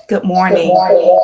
Good Good morning. morning.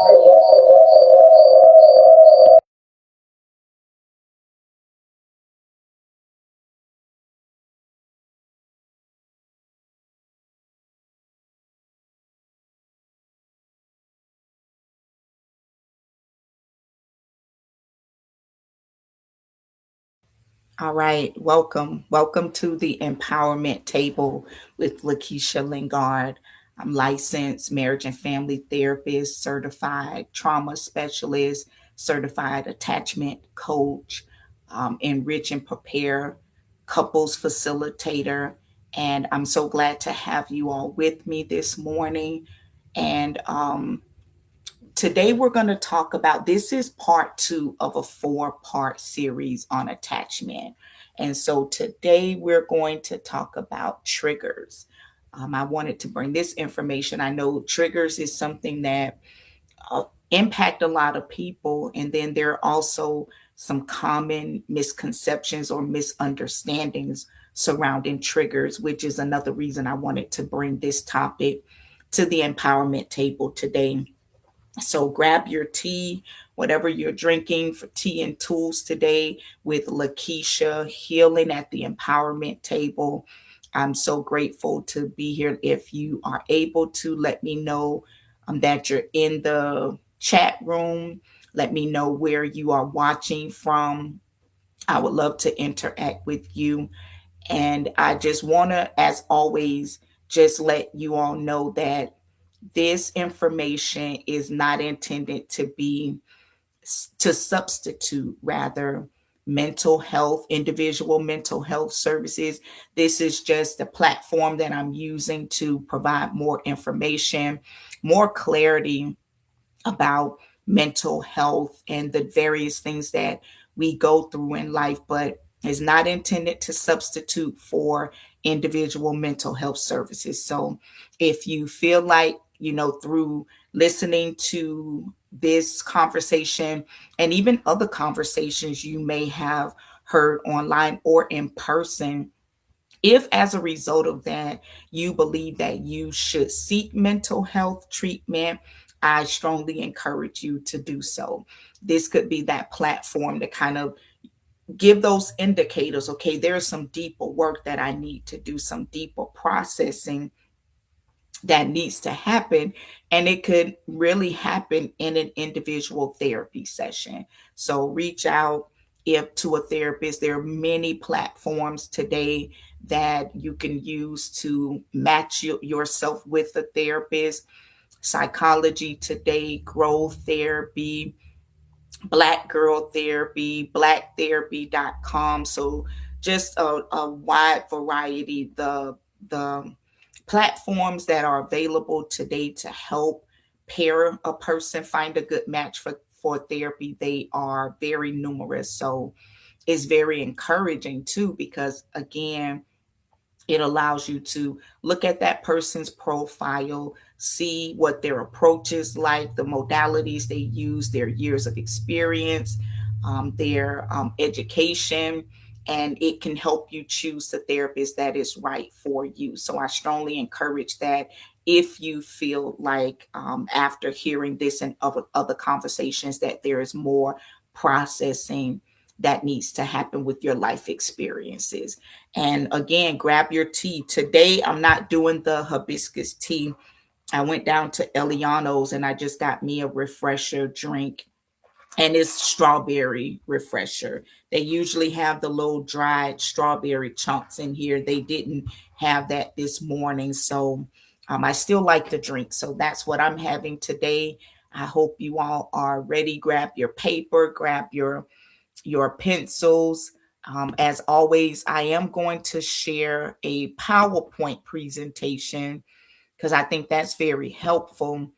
All right. Welcome. Welcome to the Empowerment Table with Lakesha Lingard. I'm licensed marriage and family therapist, certified trauma specialist, certified attachment coach, enrich and prepare couples facilitator. And I'm so glad to have you all with me this morning. And today we're going to talk about, this is part two of a four-part series on attachment. And so today we're going to talk about triggers. I wanted to bring this information. I know triggers is something that impact a lot of people, and then there are also some common misconceptions or misunderstandings surrounding triggers, which is another reason I wanted to bring this topic to the empowerment table today. So grab your tea, whatever you're drinking, for tea and tools today with Lakesha, healing at the empowerment table. I'm so grateful to be here. If you are able to, let me know that you're in the chat room. Let me know where you are watching from. I would love to interact with you. And I just want to, as always, just let you all know that this information is not intended to be, to substitute, rather, mental health, individual mental health services. This is just a platform that I'm using to provide more information, more clarity about mental health and the various things that we go through in life, but is not intended to substitute for individual mental health services. So if you feel like, through listening to this conversation and even other conversations you may have heard online or in person, if as a result of that you believe that you should seek mental health treatment, I strongly encourage you to do so. This could be that platform to kind of give those indicators. Okay, there's some deeper work that I need to do, some deeper processing that needs to happen, and it could really happen in an individual therapy session. So reach out if to a therapist. There are many platforms today that you can use to match yourself with a therapist. Psychology Today, growth therapy, black girl therapy, blacktherapy.com. So just a wide variety. The platforms that are available today to help pair a person find a good match for therapy, they are very numerous. So it's very encouraging too, because again, it allows you to look at that person's profile, see what their approach is like, the modalities they use, their years of experience, their education, and it can help you choose the therapist that is right for you. So I strongly encourage that. If you feel like, after hearing this and other conversations, that there is more processing that needs to happen with your life experiences. And again, grab your tea. Today, I'm not doing the hibiscus tea. I went down to Eliano's and I just got me a refresher drink, and it's strawberry refresher. They usually have the little dried strawberry chunks in here. They didn't have that this morning. So I still like the drink. So that's what I'm having today. I hope you all are ready. Grab your paper, grab your pencils. As always, I am going to share a PowerPoint presentation because I think that's very helpful.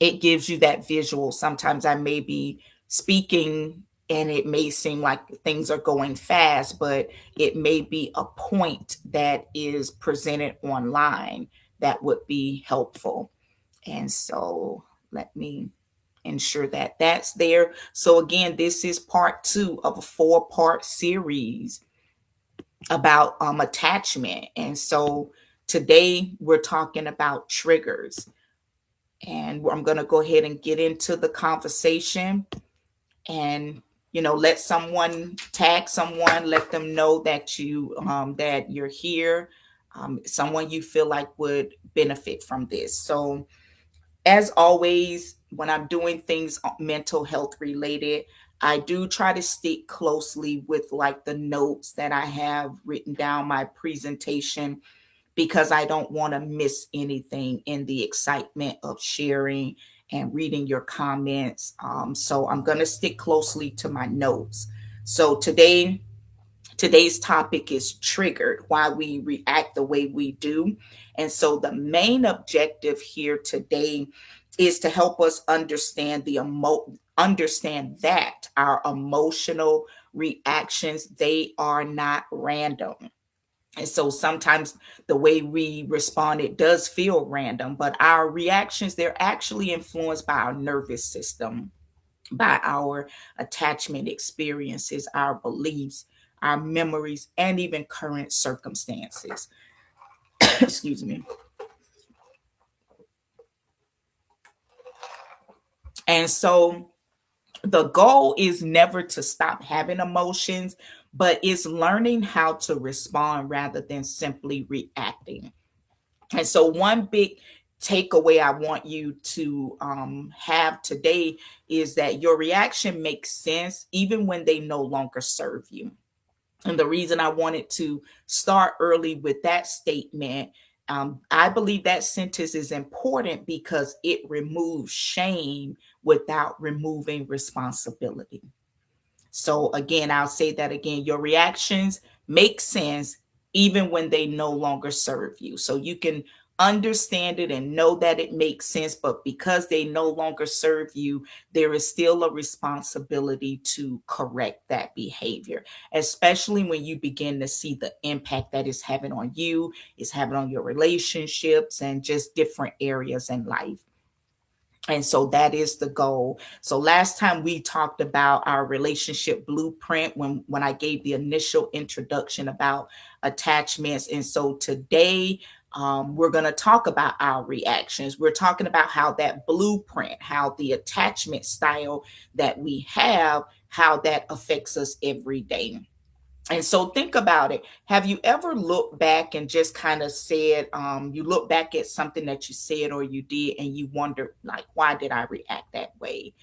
It gives you that visual. Sometimes I may be speaking and it may seem like things are going fast, but it may be a point that is presented online that would be helpful. And so let me ensure that that's there. So again, this is part two of a four-part series about attachment. And so today we're talking about triggers. And I'm going to go ahead and get into the conversation, and let someone tag someone, let them know that you're here, someone you feel like would benefit from this. So as always, when I'm doing things mental health related, I do try to stick closely with like the notes that I have written down, my presentation, because I don't want to miss anything in the excitement of sharing and reading your comments. So I'm going to stick closely to my notes. So today's topic is triggered, why we react the way we do. And so the main objective here today is to help us understand that our emotional reactions, they are not random. And so sometimes the way we respond, it does feel random, but our reactions, they're actually influenced by our nervous system, by our attachment experiences, our beliefs, our memories, and even current circumstances. Excuse me. And so the goal is never to stop having emotions, but it's learning how to respond rather than simply reacting. And so, one big takeaway I want you to have today is that your reaction makes sense even when they no longer serve you. And the reason I wanted to start early with that statement, I believe that sentence is important because it removes shame without removing responsibility. So again, I'll say that again. Your reactions make sense even when they no longer serve you. So you can understand it and know that it makes sense, but because they no longer serve you, there is still a responsibility to correct that behavior, especially when you begin to see the impact that it's having on you, it's having on your relationships, and just different areas in life. And so that is the goal. So last time we talked about our relationship blueprint when I gave the initial introduction about attachments. And so today we're going to talk about our reactions. We're talking about how that blueprint, how the attachment style that we have, how that affects us every day. And so think about it. Have you ever looked back and just kind of said, you look back at something that you said or you did and you wonder, like, why did I react that way?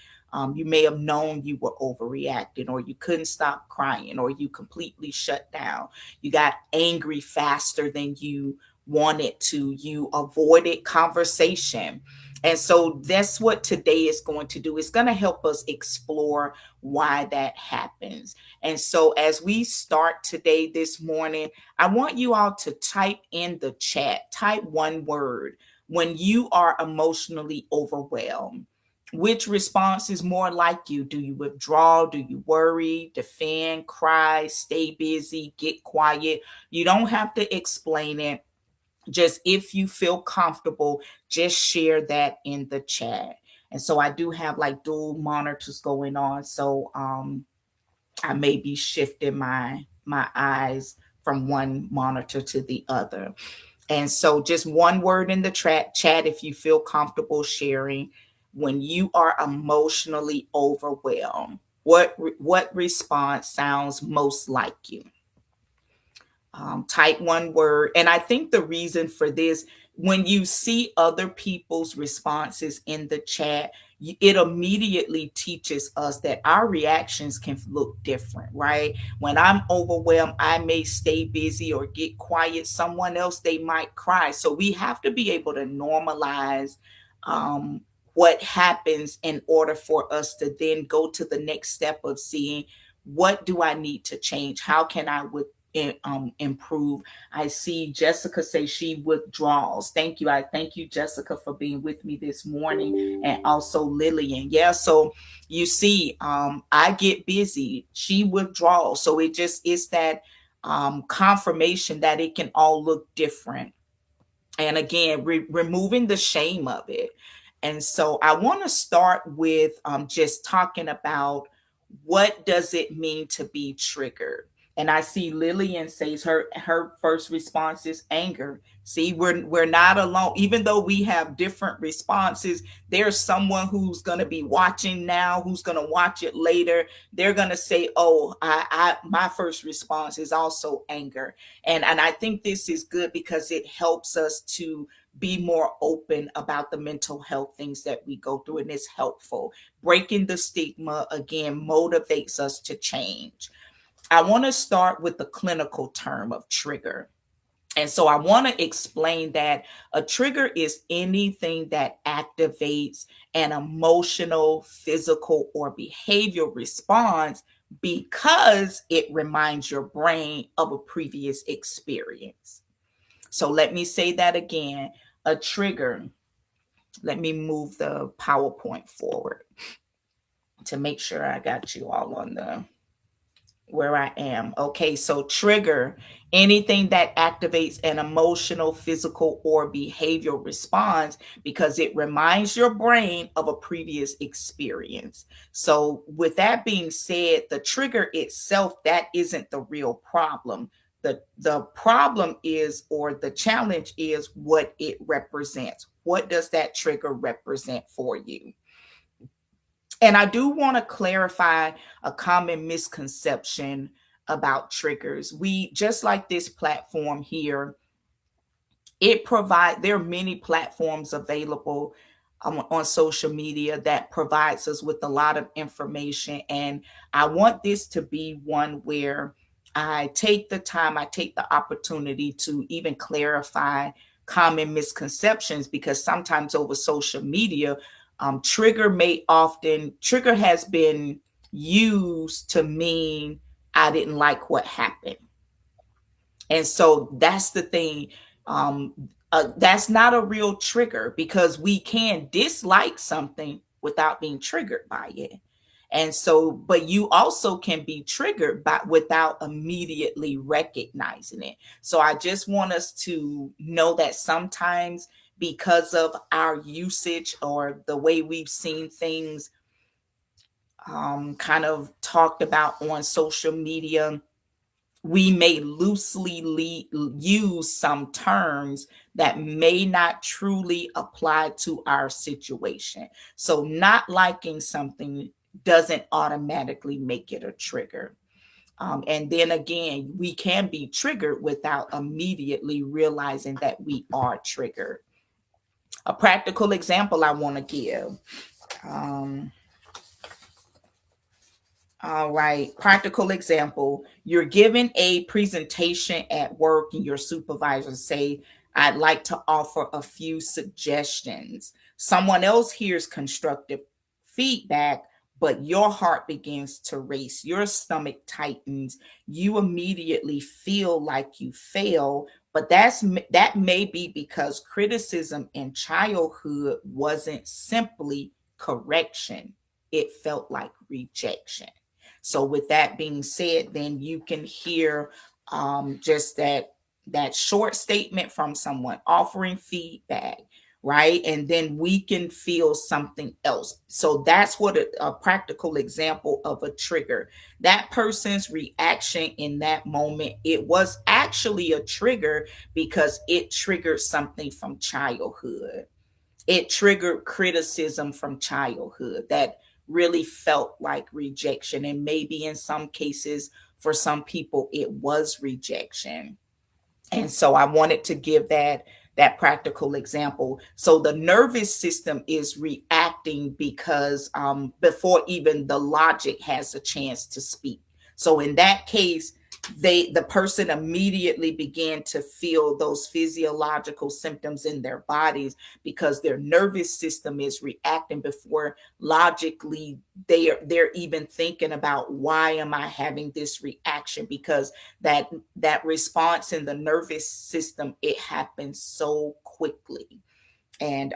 You may have known you were overreacting, or you couldn't stop crying, or you completely shut down. You got angry faster than you wanted to. You avoided conversation. And so that's what today is going to do. It's going to help us explore why that happens. And so, as we start today, this morning, I want you all to type in the chat, type one word when you are emotionally overwhelmed. Which response is more like you? Do you withdraw? Do you worry, defend, cry, stay busy, get quiet? You don't have to explain it. Just if you feel comfortable, just share that in the chat. And so I do have like dual monitors going on. So I may be shifting my eyes from one monitor to the other. And so just one word in the chat if you feel comfortable sharing. When you are emotionally overwhelmed, what response sounds most like you? Type one word. And I think the reason for this, when you see other people's responses in the chat, it immediately teaches us that our reactions can look different, right? When I'm overwhelmed, I may stay busy or get quiet. Someone else, they might cry. So we have to be able to normalize um, what happens in order for us to then go to the next step of seeing, what do I need to change? How can I improve? I see Jessica say she withdraws. Thank you. I thank you, Jessica, for being with me this morning, and also Lillian. Yeah, so you see, I get busy. She withdraws. So it just is that confirmation that it can all look different. And again, removing the shame of it. And so I want to start with just talking about what does it mean to be triggered. And I see Lillian says her first response is anger. See, we're not alone. Even though we have different responses, there's someone who's going to be watching now, who's going to watch it later. They're going to say, "Oh, I my first response is also anger." And I think this is good because it helps us to be more open about the mental health things that we go through, and it's helpful. Breaking the stigma again motivates us to change. I want to start with the clinical term of trigger. And so I want to explain that a trigger is anything that activates an emotional, physical, or behavioral response because it reminds your brain of a previous experience. So let me say that again. A trigger, let me move the PowerPoint forward to make sure I got you all on the where I am. Okay, so trigger, anything that activates an emotional, physical, or behavioral response because it reminds your brain of a previous experience. So, with that being said, the trigger itself, that isn't the real problem. The problem is, or the challenge is, what it represents. What does that trigger represent for you? And I do want to clarify a common misconception about triggers. We, just like this platform here, there are many platforms available on social media that provides us with a lot of information, and I want this to be one where I take the time, I take the opportunity to even clarify common misconceptions, because sometimes over social media, trigger has been used to mean I didn't like what happened. And so that's the thing. That's not a real trigger, because we can dislike something without being triggered by it. And so, but you also can be triggered by without immediately recognizing it. So I just want us to know that sometimes, because of our usage or the way we've seen things kind of talked about on social media, we may use some terms that may not truly apply to our situation. So, not liking something doesn't automatically make it a trigger. And then again, we can be triggered without immediately realizing that we are triggered. A practical example I want to give. Um, All right, practical example. You're given a presentation at work and your supervisor say, "I'd like to offer a few suggestions." Someone else hears constructive feedback, but your heart begins to race, your stomach tightens, you immediately feel like you fail, but that may be because criticism in childhood wasn't simply correction. It felt like rejection. So with that being said, then you can hear just that short statement from someone offering feedback, right? And then we can feel something else. So that's what a practical example of a trigger. That person's reaction in that moment, it was actually a trigger because it triggered something from childhood. It triggered criticism from childhood that really felt like rejection. And maybe in some cases, for some people, it was rejection. And so I wanted to give that practical example. So the nervous system is reacting because before even the logic has a chance to speak. So in that case, the person immediately began to feel those physiological symptoms in their bodies because their nervous system is reacting before logically they're even thinking about, why am I having this reaction? Because that response in the nervous system, it happens so quickly. And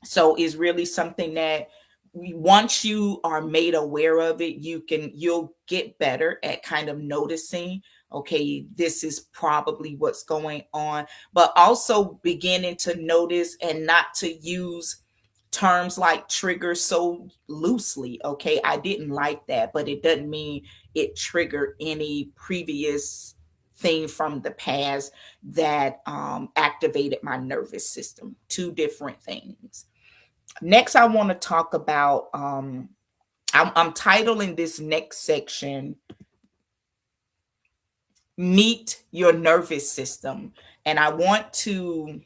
so is really something that once you are made aware of it, you'll get better at kind of noticing, okay, this is probably what's going on, but also beginning to notice and not to use terms like trigger so loosely. Okay, I didn't like that, but it doesn't mean it triggered any previous thing from the past that activated my nervous system. Two different things. Next, I want to talk about, I'm titling this next section, Meet Your Nervous System. And I want to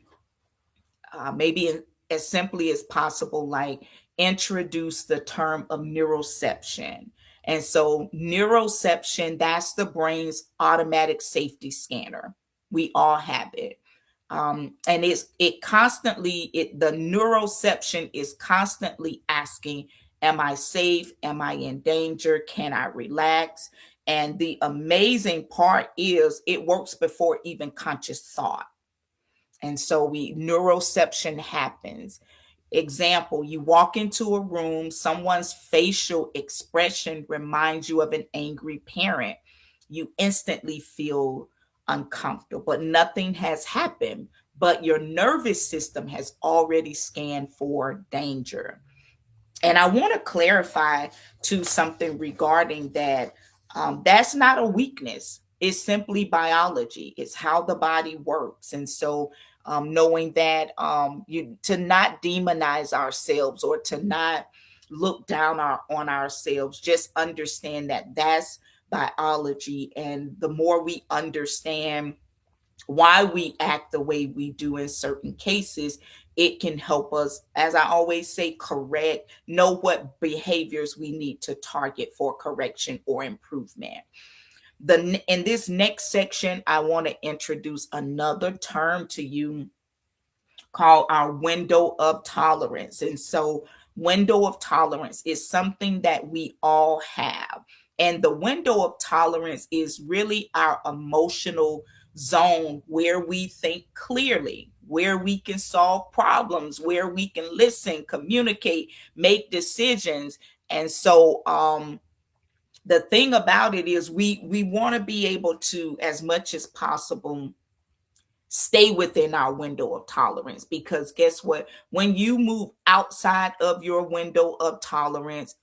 maybe as simply as possible, like introduce the term of neuroception. And so, neuroception, that's the brain's automatic safety scanner. We all have it. And the neuroception is constantly asking, am I safe? Am I in danger? Can I relax? And the amazing part is it works before even conscious thought. And so neuroception happens. Example, you walk into a room, someone's facial expression reminds you of an angry parent. You instantly feel uncomfortable, but nothing has happened. But your nervous system has already scanned for danger. And I want to clarify to something regarding that. That's not a weakness. It's simply biology. It's how the body works. And so, knowing that to not demonize ourselves or to not look down on ourselves, just understand that that's biology. And the more we understand why we act the way we do in certain cases, it can help us, as I always say, know what behaviors we need to target for correction or improvement. In this next section, I want to introduce another term to you called our window of tolerance. And so, window of tolerance is something that we all have. And the window of tolerance is really our emotional zone where we think clearly, where we can solve problems, where we can listen, communicate, make decisions. And so, the thing about it is we want to be able to, as much as possible, stay within our window of tolerance, because guess what, when you move outside of your window of tolerance,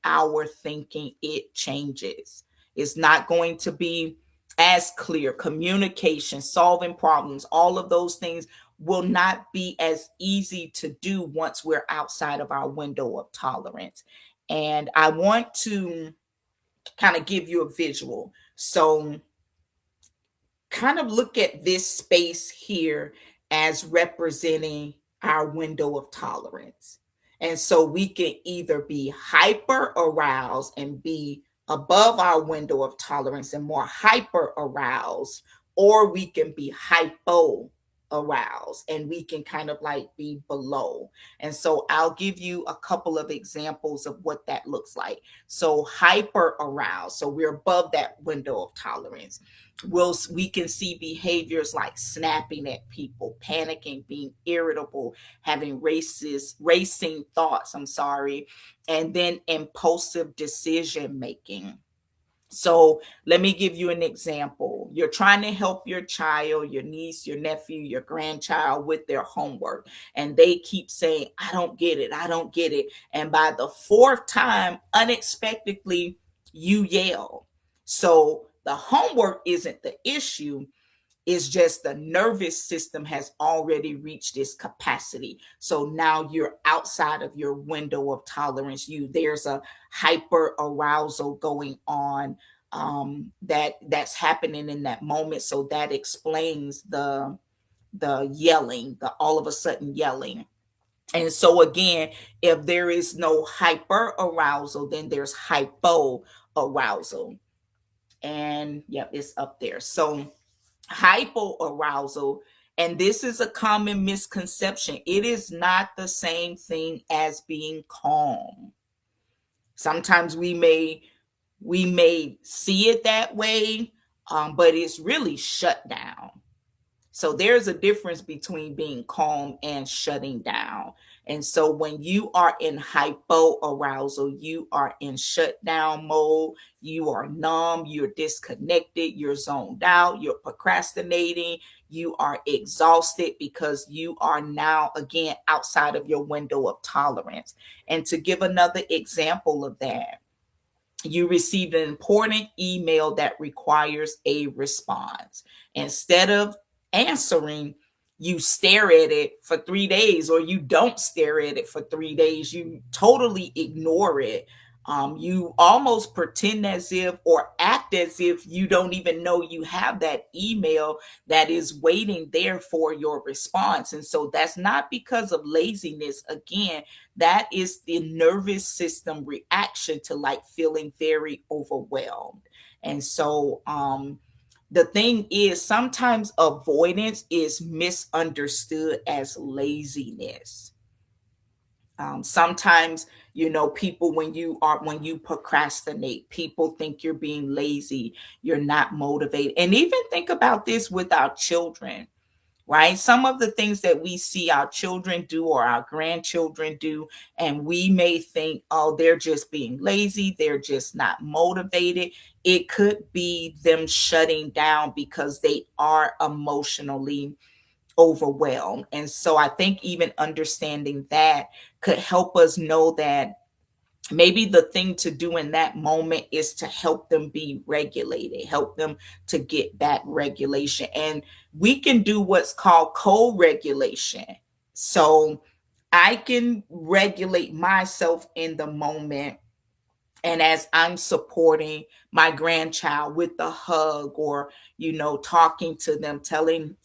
our thinking, it changes. It's not going to be as clear. Communication, solving problems, all of those things will not be as easy to do once we're outside of our window of tolerance. And I want to kind of give you a visual. So kind of look at this space here as representing our window of tolerance. And so we can either be hyper aroused and be above our window of tolerance and more hyper aroused, or we can be hypo aroused and we can kind of like be below. And so I'll give you a couple of examples of what that looks like. So hyper aroused, so we're above that window of tolerance. We can see behaviors like snapping at people, panicking, being irritable, having racing thoughts, and then impulsive decision making. So let me give you an example. You're trying to help your child, your niece, your nephew, your grandchild with their homework, and they keep saying, I don't get it, I don't get it. And by the fourth time, unexpectedly, you yell. So the homework isn't the issue. It's just the nervous system has already reached its capacity. So now you're outside of your window of tolerance. There's a hyper arousal going on, that's happening in that moment. So that explains the yelling, the all of a sudden yelling. And so again, if there is no hyper arousal, then there's hypo arousal. And yep, it's up there. So hypoarousal, and this is a common misconception, it is not the same thing as being calm. Sometimes we may see it that way, but it's really shut down. So there's a difference between being calm and shutting down. And so when you are in hypoarousal, you are in shutdown mode, you are numb, you're disconnected, you're zoned out, you're procrastinating, you are exhausted because you are now again outside of your window of tolerance. And to give another example of that, you received an important email that requires a response. Instead of answering, you stare at it for 3 days, or you don't stare at it for 3 days. You totally ignore it. You almost pretend as if or act as if you don't even know you have that email that is waiting there for your response. And so that's not because of laziness. Again, that is the nervous system reaction to like feeling very overwhelmed. And so the thing is, sometimes avoidance is misunderstood as laziness. Sometimes, people, when you procrastinate, people think you're being lazy, you're not motivated. And even think about this with our children, right? Some of the things that we see our children do or our grandchildren do, and we may think, oh, they're just being lazy, they're just not motivated. It could be them shutting down because they are emotionally overwhelmed. And so I think even understanding that could help us know that maybe the thing to do in that moment is to help them be regulated, help them to get back regulation. And we can do what's called co-regulation. So I can regulate myself in the moment, and as I'm supporting my grandchild with the hug, or talking to them, telling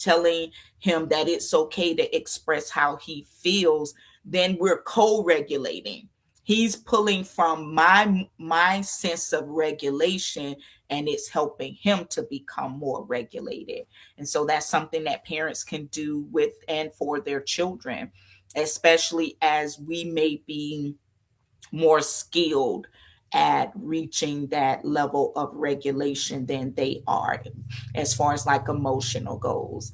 him that it's okay to express how he feels, then we're co-regulating. He's pulling from my sense of regulation, and it's helping him to become more regulated. And so that's something that parents can do with and for their children, especially as we may be more skilled at reaching that level of regulation than they are, as far as like emotional goals.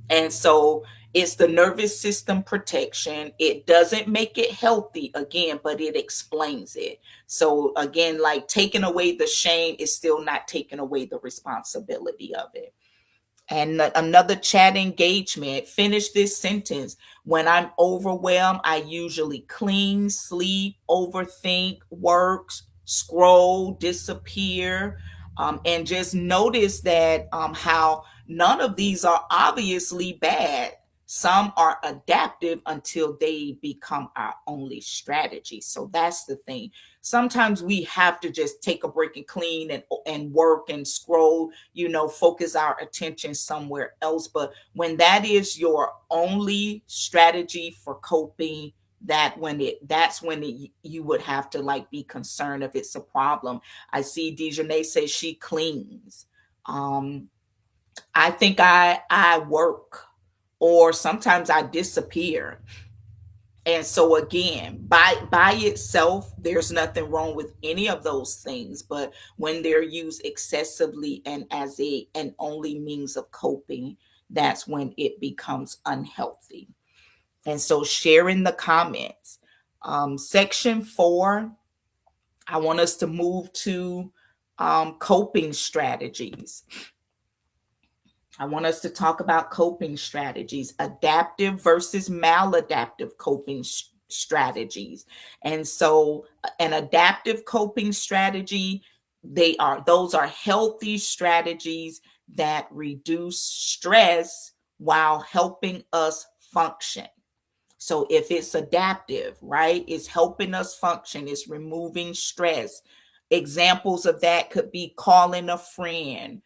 And so it's the nervous system protection. It doesn't make it healthy, again, but it explains it. So again, like taking away the shame is still not taking away the responsibility of it. And another chat engagement, finish this sentence. When I'm overwhelmed, I usually clean, sleep, overthink, work, scroll, disappear. And just notice that how none of these are obviously bad. Some are adaptive until they become our only strategy. So that's the thing. Sometimes we have to just take a break and clean and work and scroll, focus our attention somewhere else. But when that is your only strategy for coping, that's when you would have to like be concerned if it's a problem. I see Dejanay say she cleans. I think I work, or sometimes I disappear. And so again, by itself, there's nothing wrong with any of those things. But when they're used excessively and as an only means of coping, that's when it becomes unhealthy. And so share in the comments. Section 4, I want us to move to coping strategies. I want us to talk about coping strategies, adaptive versus maladaptive coping strategies. And so an adaptive coping strategy, those are healthy strategies that reduce stress while helping us function. So if it's adaptive, right, it's helping us function, it's removing stress. Examples of that could be calling a friend,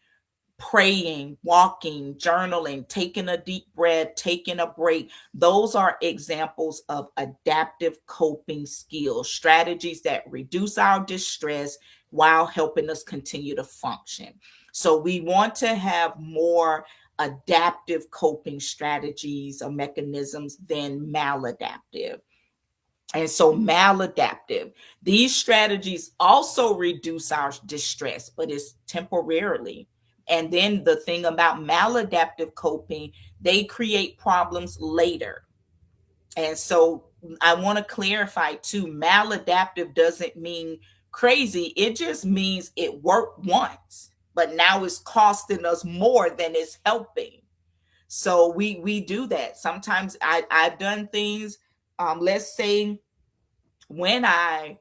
praying, walking, journaling, taking a deep breath, taking a break. Those are examples of adaptive coping skills, strategies that reduce our distress while helping us continue to function. So we want to have more adaptive coping strategies or mechanisms than maladaptive. And so maladaptive, these strategies also reduce our distress, but it's temporarily. And then the thing about maladaptive coping, they create problems later. And so I want to clarify too, maladaptive doesn't mean crazy. It just means it worked once, but now it's costing us more than it's helping. So we do that. Sometimes I've done things, let's say when I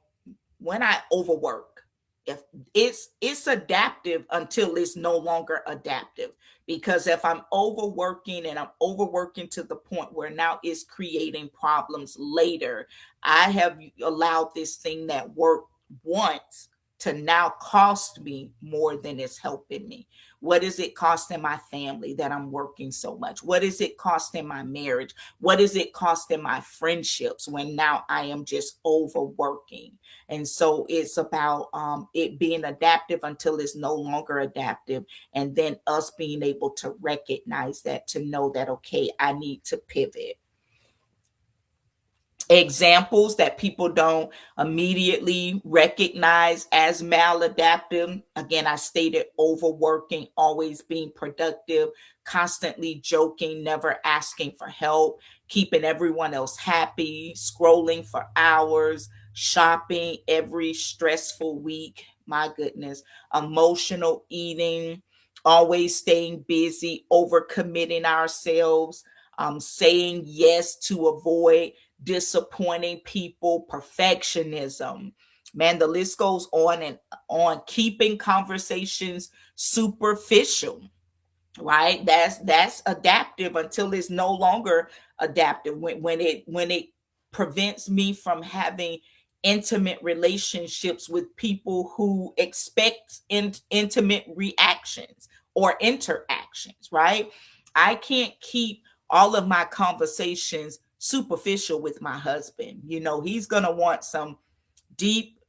overwork, if it's adaptive until it's no longer adaptive. Because if I'm overworking and I'm overworking to the point where now it's creating problems later, I have allowed this thing that worked once to now cost me more than it's helping me. What is it costing my family that I'm working so much? What is it costing my marriage? What is it costing my friendships when now I am just overworking? And so it's about it being adaptive until it's no longer adaptive. And then us being able to recognize that, to know that, okay, I need to pivot. Examples that people don't immediately recognize as maladaptive. Again, I stated overworking, always being productive, constantly joking, never asking for help, keeping everyone else happy, scrolling for hours, shopping every stressful week. My goodness, emotional eating, always staying busy, overcommitting ourselves, saying yes to avoid disappointing people, perfectionism. Man, the list goes on and on. Keeping conversations superficial, right? That's adaptive until it's no longer adaptive. When it prevents me from having intimate relationships with people who expect intimate reactions or interactions, right? I can't keep all of my conversations superficial with my husband. He's going to want some deep,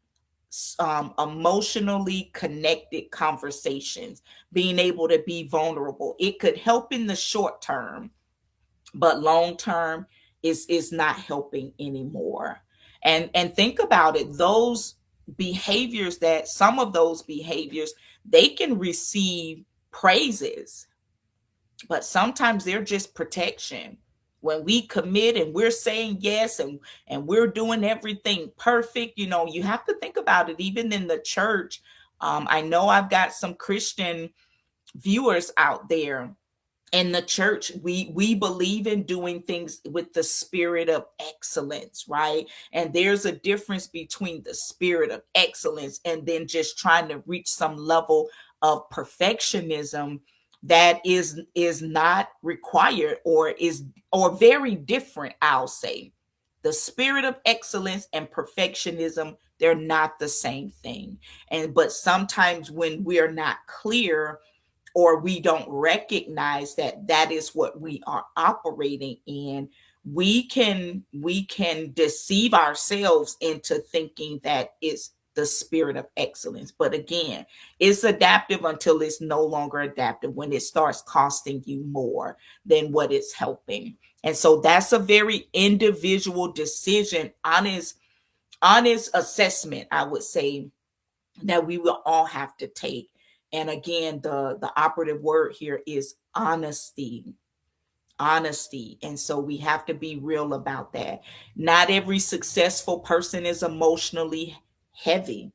emotionally connected conversations, being able to be vulnerable. It could help in the short term, but long term is not helping anymore. And think about it, those behaviors, that some of those behaviors, they can receive praises, but sometimes they're just protection. When we commit and we're saying yes, and we're doing everything perfect, you have to think about it. Even in the church, I know I've got some Christian viewers out there. In the church, we believe in doing things with the spirit of excellence, right? And there's a difference between the spirit of excellence and then just trying to reach some level of perfectionism that is not required, or very different, I'll say. The spirit of excellence and perfectionism, they're not the same thing. But sometimes when we're not clear, or we don't recognize that that is what we are operating in, we can deceive ourselves into thinking that it's the spirit of excellence. But again, it's adaptive until it's no longer adaptive, when it starts costing you more than what it's helping. And so that's a very individual decision, honest assessment, I would say, that we will all have to take. And again, the operative word here is honesty. Honesty. And so we have to be real about that. Not every successful person is emotionally heavy.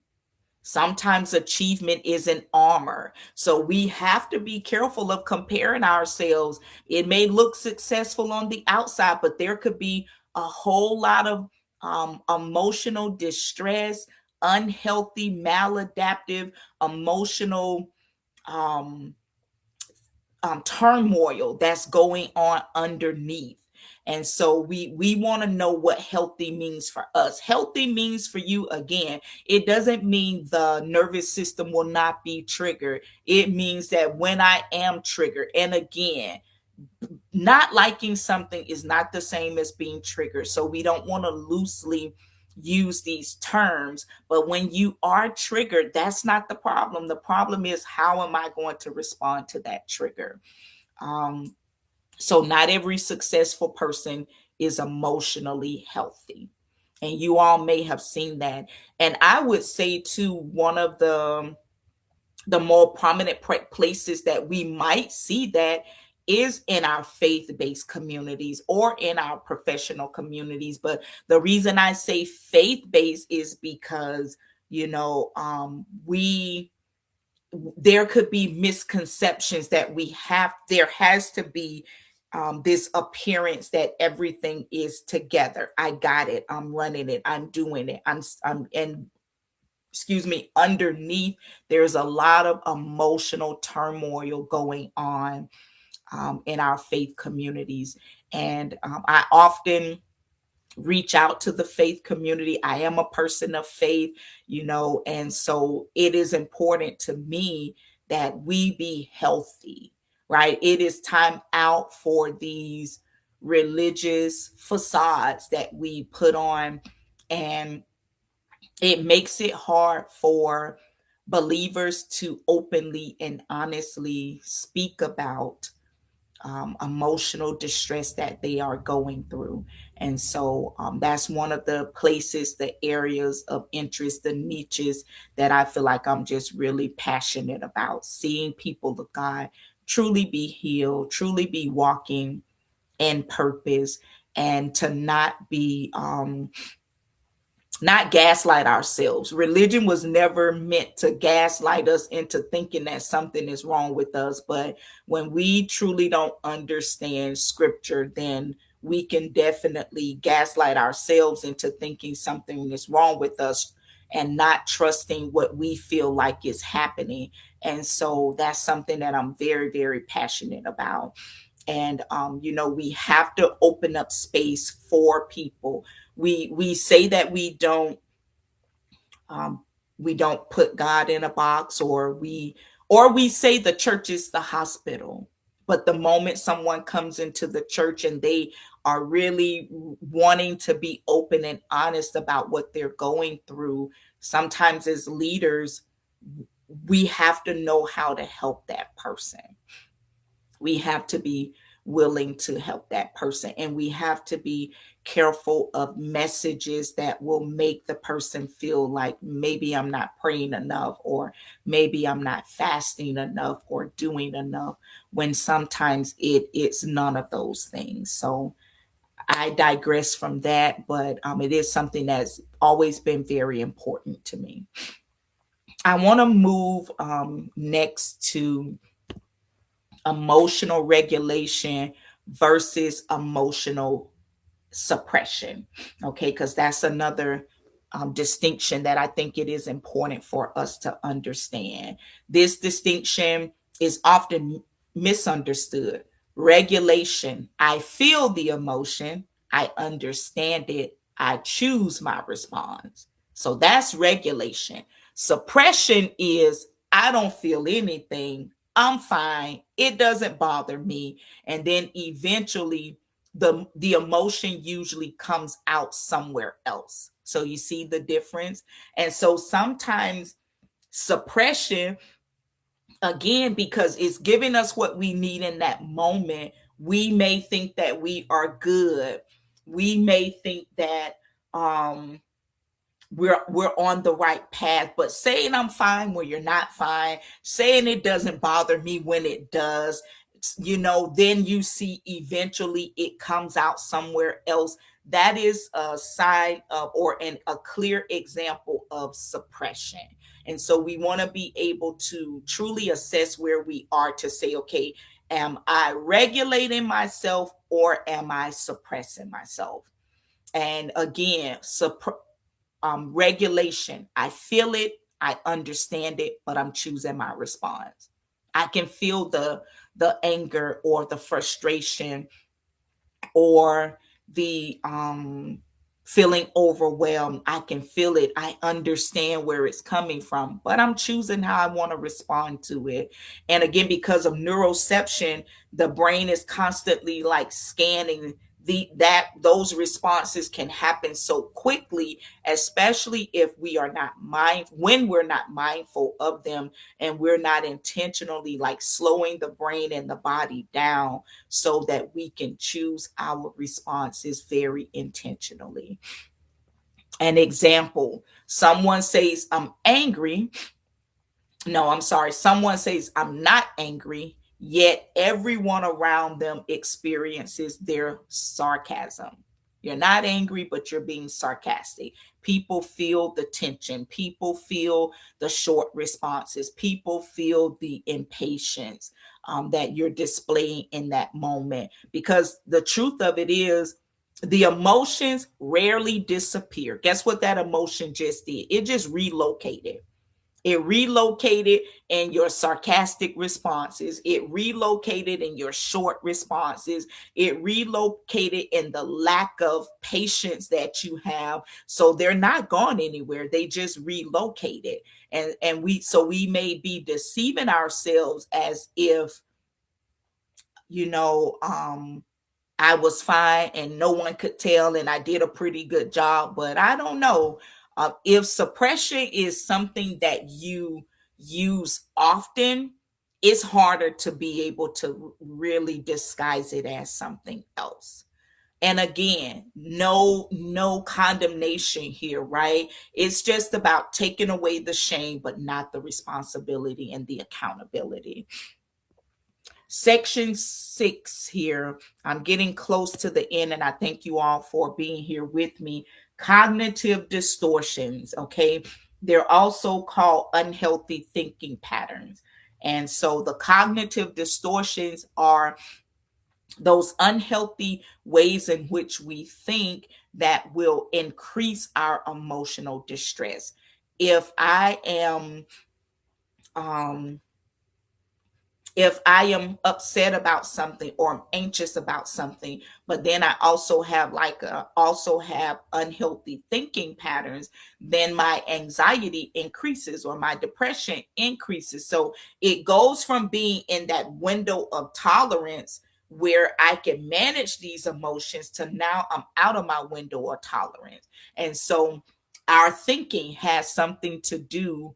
Sometimes achievement is an armor. So we have to be careful of comparing ourselves. It may look successful on the outside, but there could be a whole lot of emotional distress, unhealthy, maladaptive, emotional um, turmoil that's going on underneath. And so we want to know what healthy means for us. Healthy means for you, again, it doesn't mean the nervous system will not be triggered. It means that when I am triggered, and again, not liking something is not the same as being triggered. So we don't want to loosely use these terms. But when you are triggered, that's not the problem. The problem is, how am I going to respond to that trigger? Um, so not every successful person is emotionally healthy. And you all may have seen that. And I would say too, one of the more prominent places that we might see that is in our faith-based communities or in our professional communities. But the reason I say faith-based is because, we there could be misconceptions that there has to be this appearance that everything is together. I got it. I'm running it. I'm doing it. I'm and excuse me, underneath, there's a lot of emotional turmoil going on in our faith communities. And I often reach out to the faith community. I am a person of faith, and so it is important to me that we be healthy, right? It is time out for these religious facades that we put on, and it makes it hard for believers to openly and honestly speak about emotional distress that they are going through. And so that's one of the places, the areas of interest, the niches that I feel like I'm just really passionate about, seeing people of God truly be healed, truly be walking in purpose, and to not gaslight ourselves. Religion was never meant to gaslight us into thinking that something is wrong with us. But when we truly don't understand scripture, then we can definitely gaslight ourselves into thinking something is wrong with us and not trusting what we feel like is happening. And so that's something that I'm very, very passionate about. And we have to open up space for people. We say that um, we don't put God in a box, or we say the church is the hospital. But the moment someone comes into the church and they are really wanting to be open and honest about what they're going through, sometimes as leaders, we have to know how to help that person. We have to be willing to help that person, and we have to be careful of messages that will make the person feel like maybe I'm not praying enough, or maybe I'm not fasting enough or doing enough, when sometimes it's none of those things. So I digress from that, but it is something that's always been very important to me. I want to move next to emotional regulation versus emotional suppression. Okay, because that's another distinction that I think it is important for us to understand. This distinction is often misunderstood. Regulation: I feel the emotion, I understand it, I choose my response. So that's regulation. Suppression is: I don't feel anything, I'm fine, it doesn't bother me. And then eventually the emotion usually comes out somewhere else. So you see the difference. And so sometimes suppression, again, because it's giving us what we need in that moment, we may think that we are good. We may think that um we're on the right path. But saying I'm fine when you're not fine, saying it doesn't bother me when it does, then you see eventually it comes out somewhere else. That is a sign of, or a clear example of suppression. And so we want to be able to truly assess where we are to say, okay, am I regulating myself or am I suppressing myself? And again, regulation: I feel it, I understand it, but I'm choosing my response. I can feel the anger or the frustration or the feeling overwhelmed. I can feel it. I understand where it's coming from, but I'm choosing how I want to respond to it. And again, because of neuroception, the brain is constantly like scanning those responses can happen so quickly, especially if we are not when we're not mindful of them, and we're not intentionally like slowing the brain and the body down so that we can choose our responses very intentionally. An example: someone says, I'm angry. No, I'm sorry. Someone says, I'm not angry, yet everyone around them experiences their sarcasm. You're not angry, but you're being sarcastic. People feel the tension. People feel the short responses. People feel the impatience that you're displaying in that moment. Because the truth of it is, the emotions rarely disappear. Guess what that emotion just did? It just relocated. It relocated in your sarcastic responses. It relocated in your short responses. It relocated in the lack of patience that you have. So they're not gone anywhere. They just relocated. And we may be deceiving ourselves as if, you know, I was fine and no one could tell, and I did a pretty good job. But I don't know if suppression is something that you use often. It's harder to be able to really disguise it as something else. And again, no condemnation here, right? It's just about taking away the shame, but not the responsibility and the accountability. Section 6 here. I'm getting close to the end, and I thank you all for being here with me. Cognitive distortions, okay? They're also called unhealthy thinking patterns. And so the cognitive distortions are those unhealthy ways in which we think that will increase our emotional distress. If I am um if I am upset about something or I'm anxious about something, but then I also have unhealthy thinking patterns, then my anxiety increases or my depression increases. So it goes from being in that window of tolerance where I can manage these emotions to now I'm out of my window of tolerance. And so our thinking has something to do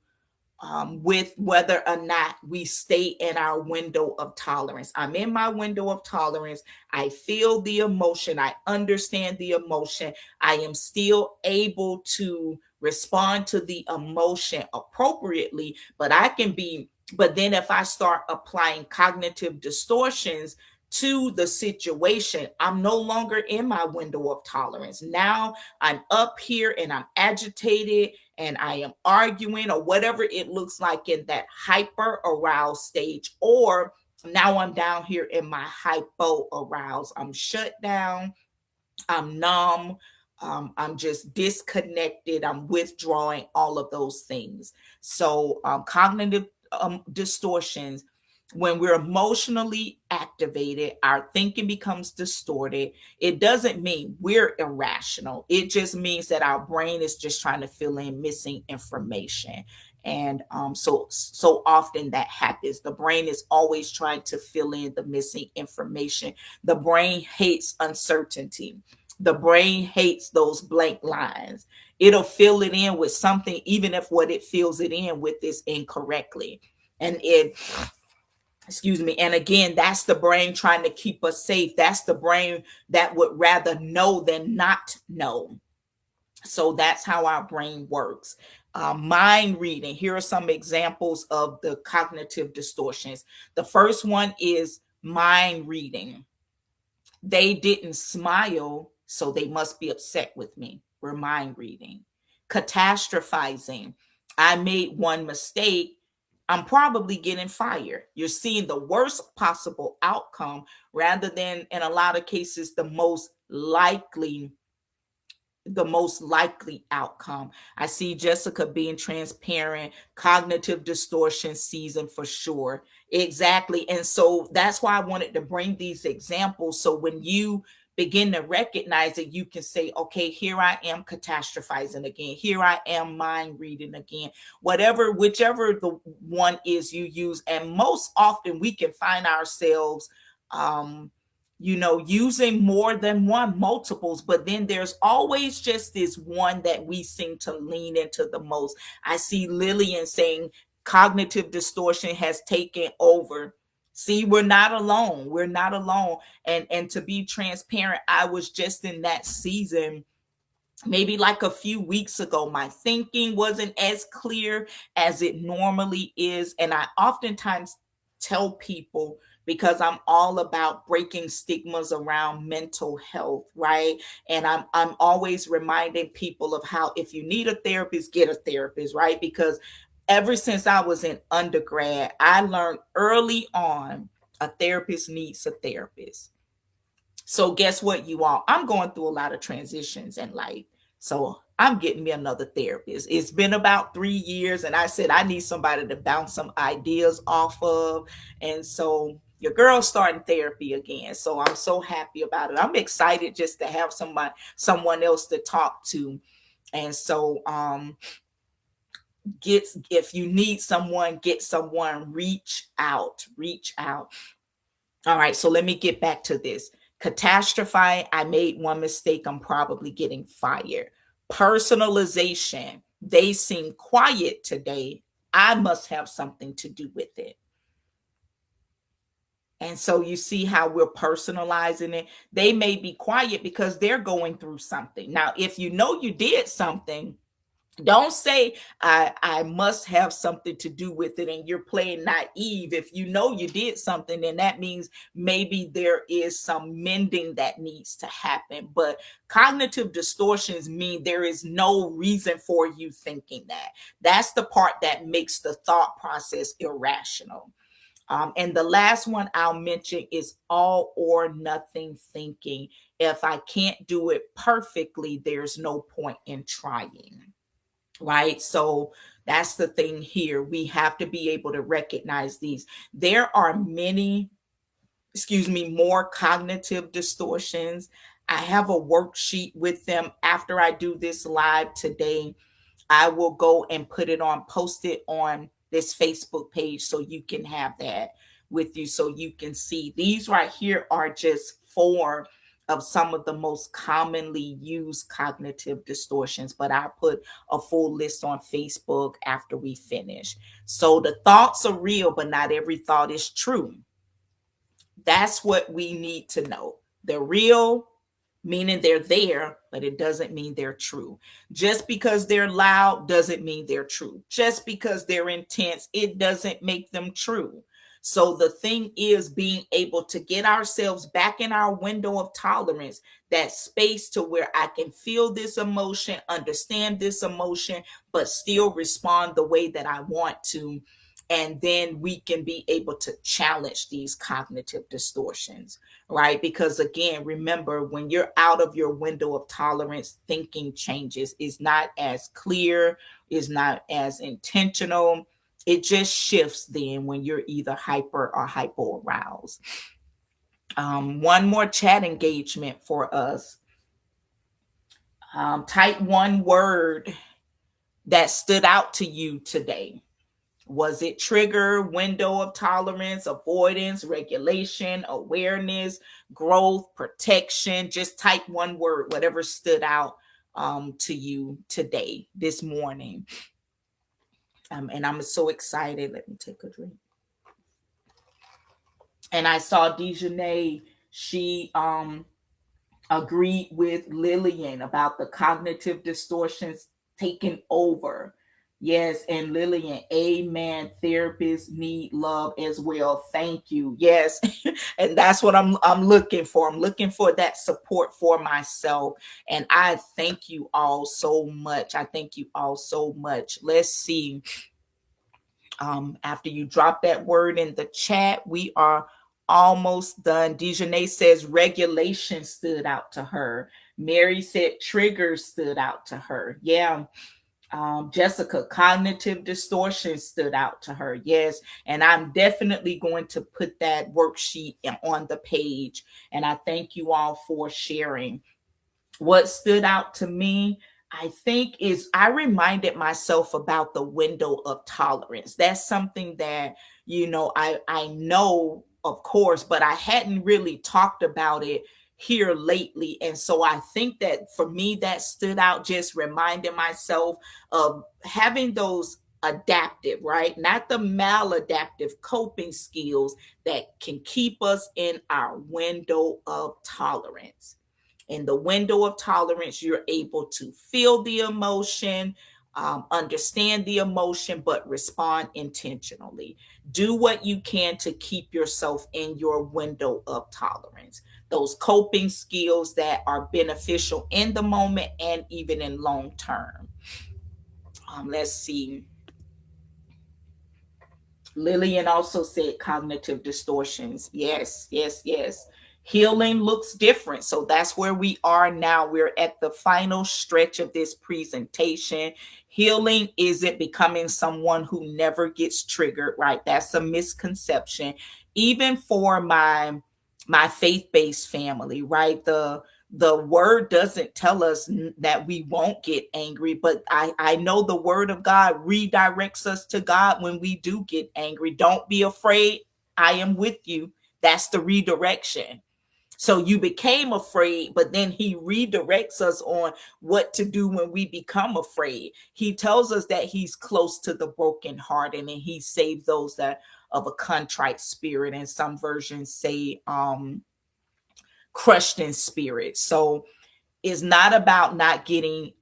with whether or not we stay in our window of tolerance. I'm in my window of tolerance. I feel the emotion. I understand the emotion. I am still able to respond to the emotion appropriately, but then if I start applying cognitive distortions to the situation, I'm no longer in my window of tolerance. Now I'm up here and I'm agitated and I am arguing or whatever it looks like in that hyper aroused stage, or now I'm down here in my hypo aroused. I'm shut down, I'm numb, I'm just disconnected, I'm withdrawing, all of those things. So, cognitive distortions, when we're emotionally activated, our thinking becomes distorted. It doesn't mean we're irrational, it just means that our brain is just trying to fill in missing information. And so often that happens. The brain is always trying to fill in the missing information. The brain hates uncertainty. The brain hates those blank lines. It'll fill it in with something, even if what it fills it in with is incorrectly. And it, excuse me, and again, that's the brain trying to keep us safe. That's the brain that would rather know than not know. So that's how our brain works. Mind reading. Here are some examples of the cognitive distortions. The first one is mind reading. They didn't smile, so they must be upset with me. We're mind reading. Catastrophizing. I made one mistake. I'm probably getting fired. You're seeing the worst possible outcome rather than, in a lot of cases, the most likely outcome. I see Jessica being transparent, cognitive distortion season for sure. Exactly. And so that's why I wanted to bring these examples. So when you begin to recognize it, you can say, okay, here I am catastrophizing again. Here I am mind reading again. Whichever the one is you use. And most often we can find ourselves using more than one, multiples, but then there's always just this one that we seem to lean into the most. I see Lillian saying cognitive distortion has taken over. See, we're not alone. We're not alone. And to be transparent, I was just in that season maybe like a few weeks ago. My thinking wasn't as clear as it normally is, and I oftentimes tell people because I'm all about breaking stigmas around mental health, right? And I'm always reminding people of how if you need a therapist, get a therapist, right? Because ever since I was in undergrad, I learned early on a therapist needs a therapist. So guess what, you all? I'm going through a lot of transitions in life. So I'm getting me another therapist. It's been about 3 years, and I said I need somebody to bounce some ideas off of. And so your girl's starting therapy again. So I'm so happy about it. I'm excited just to have someone else to talk to. And so get if you need someone, get someone, reach out. All right, so let me get back to this. Catastrophe, I made one mistake, I'm probably getting fired. Personalization, they seem quiet today, I must have something to do with it. And so you see how we're personalizing it. They may be quiet because they're going through something. Now, if you know you did something, don't say I must have something to do with it and you're playing naive. If you know you did something, then that means maybe there is some mending that needs to happen. But cognitive distortions mean there is no reason for you thinking that. That's the part that makes the thought process irrational. And the last one I'll mention is all or nothing thinking. If I can't do it perfectly, there's no point in trying. Right. So that's the thing here. We have to be able to recognize these. There are more cognitive distortions. I have a worksheet with them after I do this live today. I will go and post it on this Facebook page so you can have that with you so you can see. These right here are just four of some of the most commonly used cognitive distortions, but I'll put a full list on Facebook after we finish. So the thoughts are real, but not every thought is true. That's what we need to know. They're real, meaning they're there, but it doesn't mean they're true. Just because they're loud doesn't mean they're true. Just because they're intense, it doesn't make them true. So the thing is being able to get ourselves back in our window of tolerance, that space to where I can feel this emotion, understand this emotion, but still respond the way that I want to. And then we can be able to challenge these cognitive distortions, right? Because again, remember, when you're out of your window of tolerance, thinking changes, is not as clear, is not as intentional. It just shifts then when you're either hyper or hypo aroused. One more chat engagement for us. Type one word that stood out to you today. Was it trigger, window of tolerance, avoidance, regulation, awareness, growth, protection? Just type one word, whatever stood out to you today, this morning. And I'm so excited. Let me take a drink. And I saw Dejanay, she agreed with Lillian about the cognitive distortions taking over. Yes, and Lillian, amen. Therapists need love as well. Thank you. Yes, and that's what I'm looking for. I'm looking for that support for myself, and I thank you all so much. I thank you all so much. Let's see. After you drop that word in the chat, we are almost done. Dejanay says regulation stood out to her. Mary said triggers stood out to her. Yeah. Jessica, cognitive distortion stood out to her. Yes. And I'm definitely going to put that worksheet on the page. And I thank you all for sharing. What stood out to me, I think, is I reminded myself about the window of tolerance. That's something that, I know, of course, but I hadn't really talked about it here lately. And so I think that for me, that stood out, just reminding myself of having those adaptive, right? Not the maladaptive coping skills that can keep us in our window of tolerance. In the window of tolerance, you're able to feel the emotion, Understand the emotion, but respond intentionally. Do what you can to keep yourself in your window of tolerance. Those coping skills that are beneficial in the moment and even in long term. Let's see. Lillian also said cognitive distortions. Yes, yes, yes. Healing looks different. So that's where we are now. We're at the final stretch of this presentation. Healing isn't becoming someone who never gets triggered, right? That's a misconception. Even for my faith-based family, right? The word doesn't tell us that we won't get angry, but I know the word of God redirects us to God when we do get angry. Don't be afraid. I am with you. That's the redirection. So you became afraid, but then he redirects us on what to do when we become afraid. He tells us that he's close to the brokenhearted and he saves those that of a contrite spirit. And some versions say crushed in spirit. So is not about not getting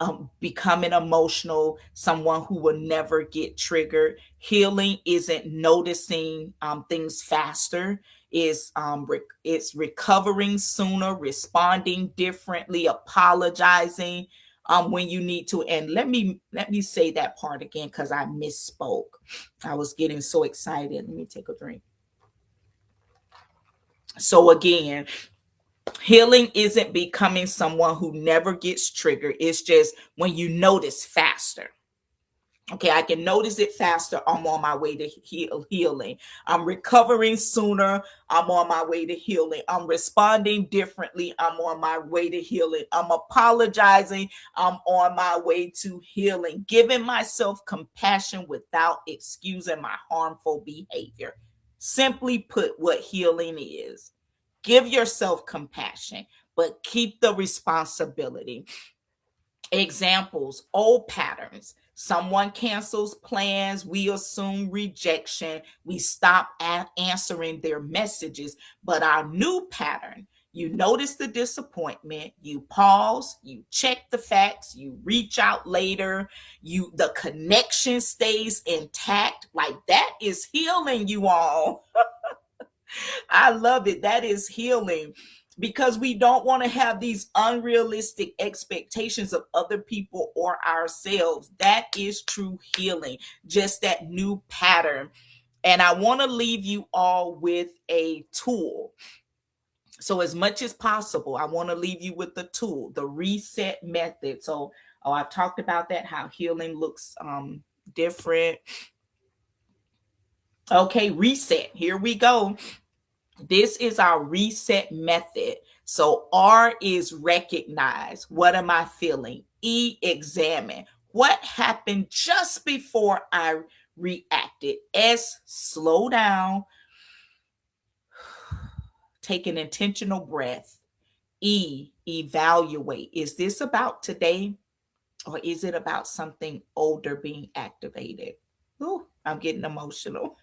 becoming emotional, someone who will never get triggered. Healing isn't noticing things faster, is it's recovering sooner, responding differently, apologizing when you need to. And let me say that part again because I misspoke. I was getting so excited. Let me take a drink. So again, healing isn't becoming someone who never gets triggered. It's just when you notice faster. Okay, I can notice it faster. I'm on my way to healing. I'm recovering sooner. I'm on my way to healing. I'm responding differently. I'm on my way to healing. I'm apologizing. I'm on my way to healing. Giving myself compassion without excusing my harmful behavior. Simply put, what healing is. Give yourself compassion, but keep the responsibility. Examples, old patterns. Someone cancels plans, we assume rejection, we stop answering their messages. But our new pattern, you notice the disappointment, you pause, you check the facts, you reach out later, the connection stays intact. Like that is healing, you all. I love it. That is healing because we don't want to have these unrealistic expectations of other people or ourselves. That is true healing, just that new pattern. And I want to leave you all with a tool. So, as much as possible, I want to leave you with the tool, the reset method. So, I've talked about that, how healing looks different. Okay, reset. Here we go. This is our reset method. So R is recognize. What am I feeling? E, examine. What happened just before I reacted? S, slow down. Take an intentional breath. E, evaluate. Is this about today or is it about something older being activated? Ooh, I'm getting emotional.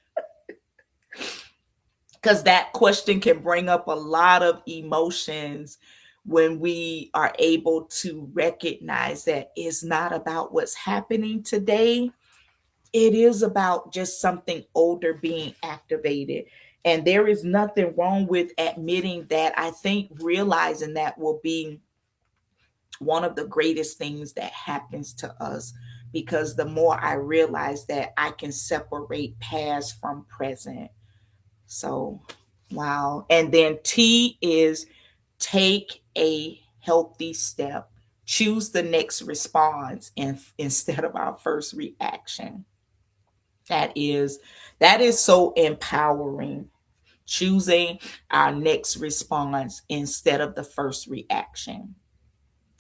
Because that question can bring up a lot of emotions when we are able to recognize that it's not about what's happening today. It is about just something older being activated. And there is nothing wrong with admitting that. I think realizing that will be one of the greatest things that happens to us, because the more I realize that I can separate past from present. So, wow. And then T is take a healthy step. Choose the next response instead of our first reaction. That is so empowering. Choosing our next response instead of the first reaction.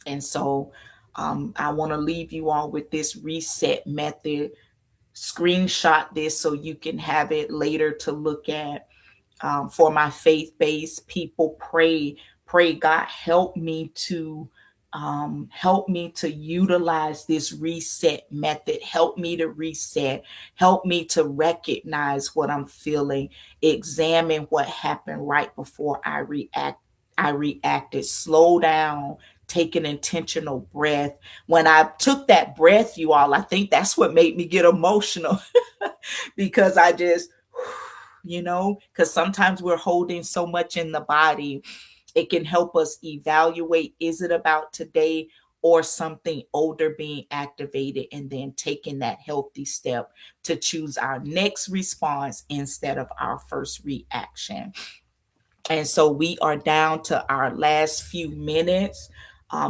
And so I want to leave you all with this reset method. Screenshot this so you can have it later to look at. For my faith-based people, pray God help me to utilize this reset method. Help me to reset. Help me to recognize what I'm feeling. Examine what happened right before I reacted. Slow down. take an intentional breath. When I took that breath, you all, I think that's what made me get emotional because I just, because sometimes we're holding so much in the body. It can help us evaluate, is it about today or something older being activated, and then taking that healthy step to choose our next response instead of our first reaction. And so we are down to our last few minutes.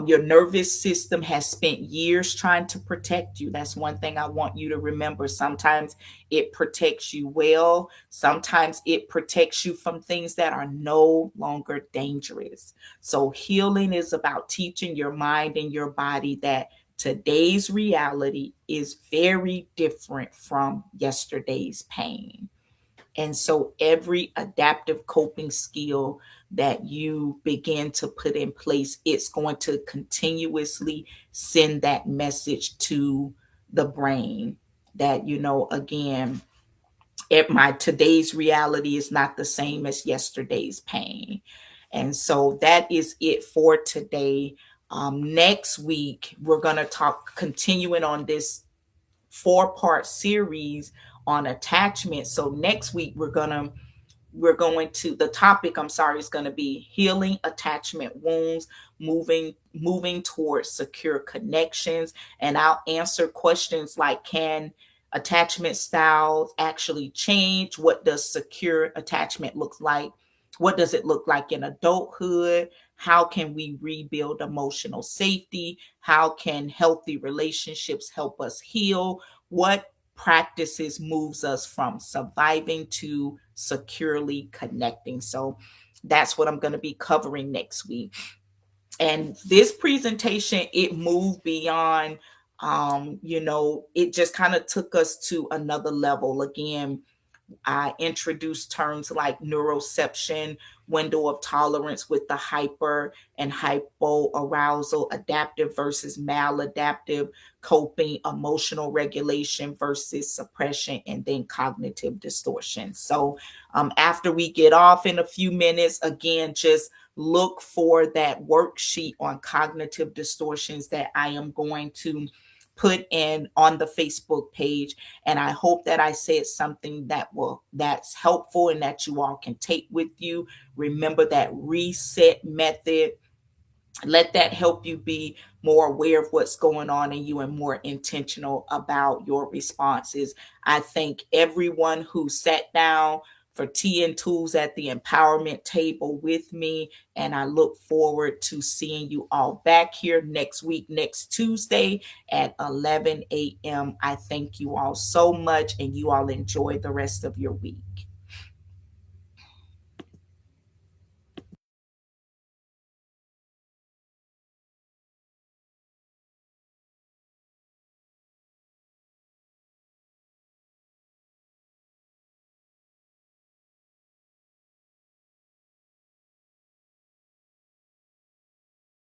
Your nervous system has spent years trying to protect you. That's one thing I want you to remember. Sometimes it protects you well, sometimes it protects you from things that are no longer dangerous. So, healing is about teaching your mind and your body that today's reality is very different from yesterday's pain. And so every adaptive coping skill that you begin to put in place, it's going to continuously send that message to the brain that, again, my today's reality is not the same as yesterday's pain. And so that is it for today. Next week, we're going to talk, continuing on this 4-part series on attachment. So next week we're going to the topic, I'm sorry, is going to be healing attachment wounds, moving towards secure connections. And I'll answer questions like, can attachment styles actually change? What does secure attachment look like? What does it look like in adulthood? How can we rebuild emotional safety? How can healthy relationships help us heal? What practices moves us from surviving to securely connecting? So that's what I'm going to be covering next week. And this presentation, it moved beyond, it just kind of took us to another level. Again, I introduced terms like neuroception, window of tolerance with the hyper and hypoarousal, adaptive versus maladaptive coping, emotional regulation versus suppression, and then cognitive distortion. So after we get off in a few minutes, again, just look for that worksheet on cognitive distortions that I am going to put in on the Facebook page. And I hope that I said something that's helpful and that you all can take with you. Remember that reset method. Let that help you be more aware of what's going on in you and more intentional about your responses. I thank everyone who sat down for tea and tools at the empowerment table with me. And I look forward to seeing you all back here next week, next Tuesday at 11 a.m. I thank you all so much, and you all enjoy the rest of your week.